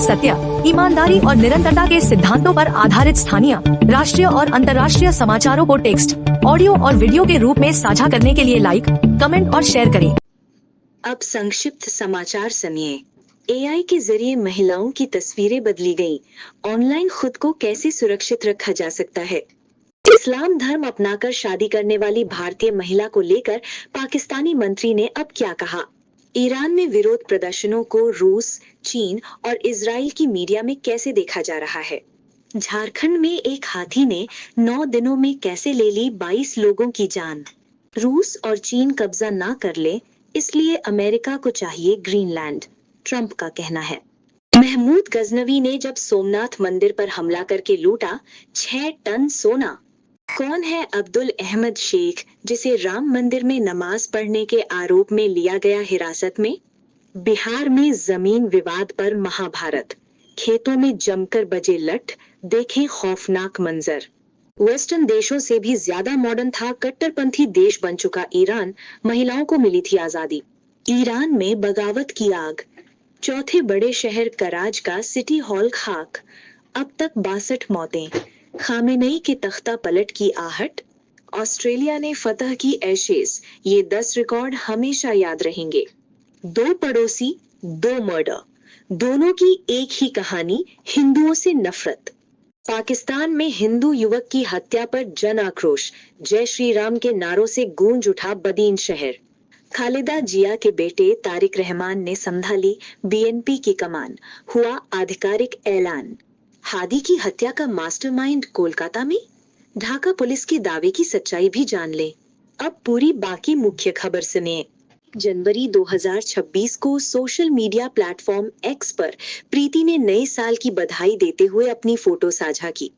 सत्य, ईमानदारी और निरंतरता के सिद्धांतों पर आधारित स्थानीय, राष्ट्रीय और अंतर्राष्ट्रीय समाचारों को टेक्स्ट, ऑडियो और वीडियो के रूप में साझा करने के लिए लाइक, कमेंट और शेयर करें। अब संक्षिप्त समाचार सुनिए। एआई के जरिए महिलाओं की तस्वीरें बदली गई। ऑनलाइन खुद को कैसे सुरक्षित रखा जा सकता है? इस्लाम धर्म अपनाकर शादी करने वाली भारतीय महिला को लेकर पाकिस्तानी मंत्री ने अब क्या कहा? ईरान में विरोध प्रदर्शनों को रूस, चीन और इजराइल की मीडिया में कैसे देखा जा रहा है? झारखंड में एक हाथी ने 9 दिनों में कैसे ले ली 22 लोगों की जान? रूस और चीन कब्जा ना कर ले, इसलिए अमेरिका को चाहिए ग्रीनलैंड, ट्रंप का कहना है। महमूद गजनवी ने जब सोमनाथ मंदिर पर हमला करके लूटा 6 टन सोना। कौन है अब्दुल अहमद शेख, जिसे राम मंदिर में नमाज पढ़ने के आरोप में लिया गया हिरासत में? बिहार में जमीन विवाद पर महाभारत, खेतों में जमकर बजे लठ, देखें खौफनाक मंजर। वेस्टर्न देशों से भी ज्यादा मॉडर्न था कट्टरपंथी देश बन चुका ईरान, महिलाओं को मिली थी आजादी। ईरान में बगावत की आग, चौथे बड़े शहर कराज का सिटी हॉल खाक, अब तक 62 मौतें। खामेनेई के तख्ता पलट की आहट, ऑस्ट्रेलिया ने फतह की एशेज, ये 10 रिकॉर्ड हमेशा याद रहेंगे। 2 पड़ोसी, 2 मर्डर, दोनों की एक ही कहानी, हिंदुओं से नफरत। पाकिस्तान में हिंदू युवक की हत्या पर जन आक्रोश, जय श्री राम के नारों से गूंज उठा बदीन शहर। खालिदा जिया के बेटे तारिक रहमान ने संभाली बीएनपी की कमान, हुआ आधिकारिक ऐलान। हादी की हत्या का मास्टरमाइंड कोलकाता में? ढाका पुलिस के दावे की सच्चाई भी जान ले। अब पूरी बाकी मुख्य खबर सुनिए। जनवरी 2026 को सोशल मीडिया प्लेटफॉर्म एक्स पर प्रीति ने नए साल की बधाई देते हुए अपनी फोटो साझा की।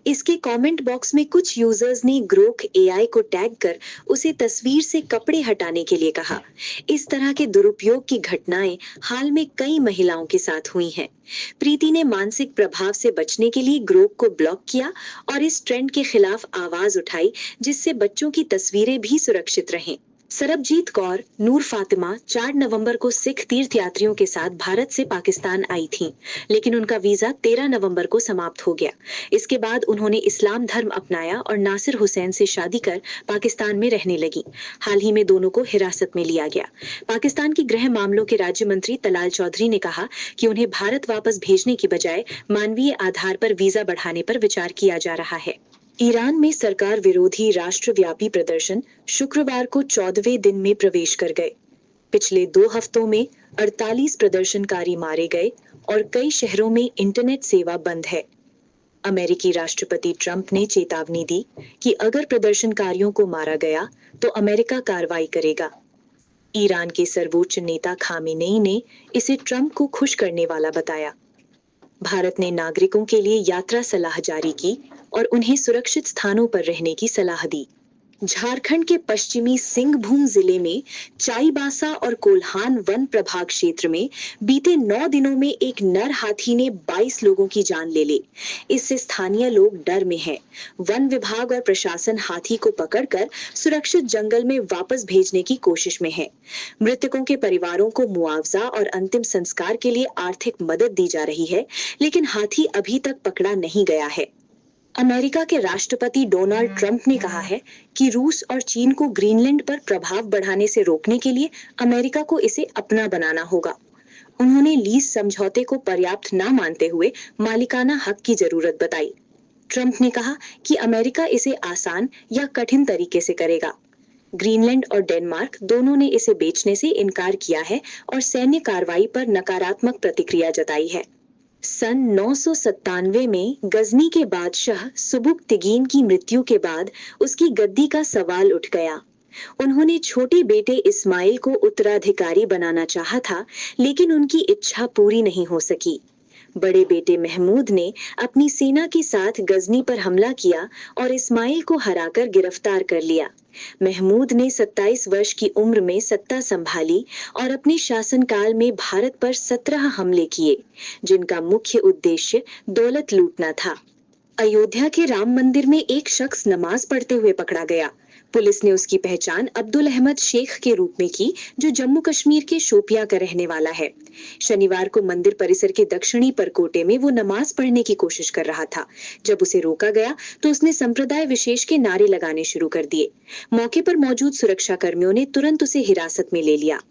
इसके कमेंट बॉक्स में कुछ यूजर्स ने ग्रोक एआई को टैग कर उसे तस्वीर से कपड़े हटाने के लिए कहा। इस तरह के दुरुपयोग की घटनाएं हाल में कई महिलाओं के साथ हुई हैं। प्रीति ने मानसिक प्रभाव से बचने के लिए ग्रोक को ब्लॉक किया और इस ट्रेंड के खिलाफ आवाज उठाई, जिससे बच्चों की तस्वीरें भी सुरक्षित रहें। सरबजीत कौर नूर फातिमा 4 नवंबर को सिख तीर्थ यात्रियों के साथ भारत से पाकिस्तान आई थीं, लेकिन उनका वीजा 13 नवंबर को समाप्त हो गया। इसके बाद उन्होंने इस्लाम धर्म अपनाया और नासिर हुसैन से शादी कर पाकिस्तान में रहने लगी। हाल ही में दोनों को हिरासत में लिया गया। पाकिस्तान की गृह मामलों के राज्य मंत्री तलाल चौधरी ने कहा कि उन्हें भारत वापस भेजने की बजाय मानवीय आधार पर वीजा बढ़ाने पर विचार किया जा रहा है। ईरान में सरकार विरोधी राष्ट्रव्यापी प्रदर्शन शुक्रवार को 14वें दिन में प्रवेश कर गए। पिछले 2 हफ्तों में 48 प्रदर्शनकारी मारे गए और कई शहरों में इंटरनेट सेवा बंद है। अमेरिकी राष्ट्रपति ट्रंप ने चेतावनी दी कि अगर प्रदर्शनकारियों को मारा गया तो अमेरिका कार्रवाई करेगा। ईरान के सर्वोच्च नेता खामेनेई ने इसे ट्रंप को खुश करने वाला बताया। भारत ने नागरिकों के लिए यात्रा सलाह जारी की और उन्हें सुरक्षित स्थानों पर रहने की सलाह दी। झारखंड के पश्चिमी सिंहभूम जिले में चाईबासा और कोल्हान वन प्रभाग क्षेत्र में बीते 9 दिनों में एक नर हाथी ने 22 लोगों की जान ले ली। इससे स्थानीय लोग डर में हैं। वन विभाग और प्रशासन हाथी को पकड़कर सुरक्षित जंगल में वापस भेजने की कोशिश में है। मृतकों के परिवारों को मुआवजा और अंतिम संस्कार के लिए आर्थिक मदद दी जा रही है, लेकिन हाथी अभी तक पकड़ा नहीं गया है। अमेरिका के राष्ट्रपति डोनाल्ड ट्रंप ने कहा है कि रूस और चीन को ग्रीनलैंड पर प्रभाव बढ़ाने से रोकने के लिए अमेरिका को इसे अपना बनाना होगा। उन्होंने लीज समझौते को पर्याप्त न मानते हुए मालिकाना हक की जरूरत बताई। ट्रंप ने कहा कि अमेरिका इसे आसान या कठिन तरीके से करेगा। ग्रीनलैंड और डेनमार्क दोनों ने इसे बेचने से इनकार किया है और सैन्य कार्रवाई पर नकारात्मक प्रतिक्रिया जताई है। सन 997 में गजनी के बादशाह सुबुक्तिगीन की मृत्यु के बाद उसकी गद्दी का सवाल उठ गया। उन्होंने छोटे बेटे इस्माइल को उत्तराधिकारी बनाना चाहा था, लेकिन उनकी इच्छा पूरी नहीं हो सकी। बड़े बेटे महमूद ने अपनी सेना के साथ गजनी पर हमला किया और इस्माइल को हराकर गिरफ्तार कर लिया। महमूद ने 27 वर्ष की उम्र में सत्ता संभाली और अपने शासनकाल में भारत पर 17 हमले किए, जिनका मुख्य उद्देश्य दौलत लूटना था। अयोध्या के राम मंदिर में एक शख्स नमाज पढ़ते हुए पकड़ा गया। पुलिस ने उसकी पहचान अब्दुल अहमद शेख के रूप में की, जो जम्मू कश्मीर के शोपियां का रहने वाला है। शनिवार को मंदिर परिसर के दक्षिणी परकोटे में वो नमाज पढ़ने की कोशिश कर रहा था। जब उसे रोका गया तो उसने संप्रदाय विशेष के नारे लगाने शुरू कर दिए। मौके पर मौजूद सुरक्षा कर्मियों ने तुरंत उसे हिरासत में ले लिया।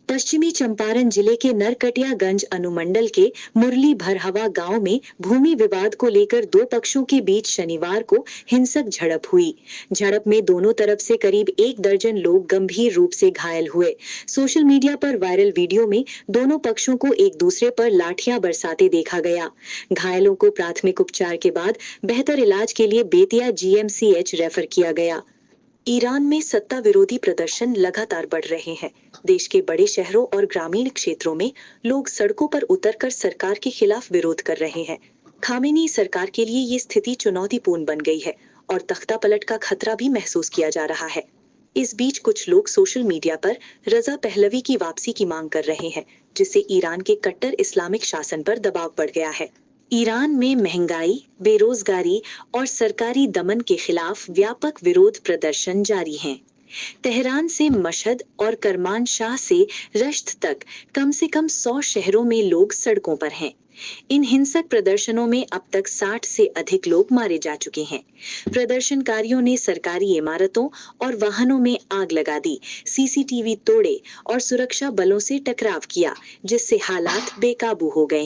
पश्चिमी चंपारण जिले के नरकटियागंज अनुमंडल के मुरली भरहवा गांव में भूमि विवाद को लेकर दो पक्षों के बीच शनिवार को हिंसक झड़प हुई। झड़प में दोनों तरफ से करीब 1 दर्जन लोग गंभीर रूप से घायल हुए। सोशल मीडिया पर वायरल वीडियो में दोनों पक्षों को एक दूसरे पर लाठियां बरसाते देखा गया। घायलों को प्राथमिक उपचार के बाद बेहतर इलाज के लिए बेतिया जीएमसीएच रेफर किया गया। ईरान में सत्ता विरोधी प्रदर्शन लगातार बढ़ रहे हैं। देश के बड़े शहरों और ग्रामीण क्षेत्रों में लोग सड़कों पर उतरकर सरकार के खिलाफ विरोध कर रहे हैं। खामेनी सरकार के लिए ये स्थिति चुनौतीपूर्ण बन गई है और तख्तापलट का खतरा भी महसूस किया जा रहा है। इस बीच कुछ लोग सोशल मीडिया पर रजा पहलवी की वापसी की मांग कर रहे हैं, जिससे ईरान के कट्टर इस्लामिक शासन पर दबाव बढ़ गया है। ईरान में महंगाई, बेरोजगारी और सरकारी दमन के खिलाफ व्यापक विरोध प्रदर्शन जारी हैं। तेहरान से मशहद और करमानशाह से रश्त तक कम से कम 100 शहरों में लोग सड़कों पर हैं। इन हिंसक प्रदर्शनों में अब तक 60 से अधिक लोग मारे जा चुके हैं। प्रदर्शनकारियों ने सरकारी इमारतों और वाहनों में आग लगा दी, सीसीटीवी तोड़े और सुरक्षा बलों से टकराव किया, जिससे हालात बेकाबू हो गए।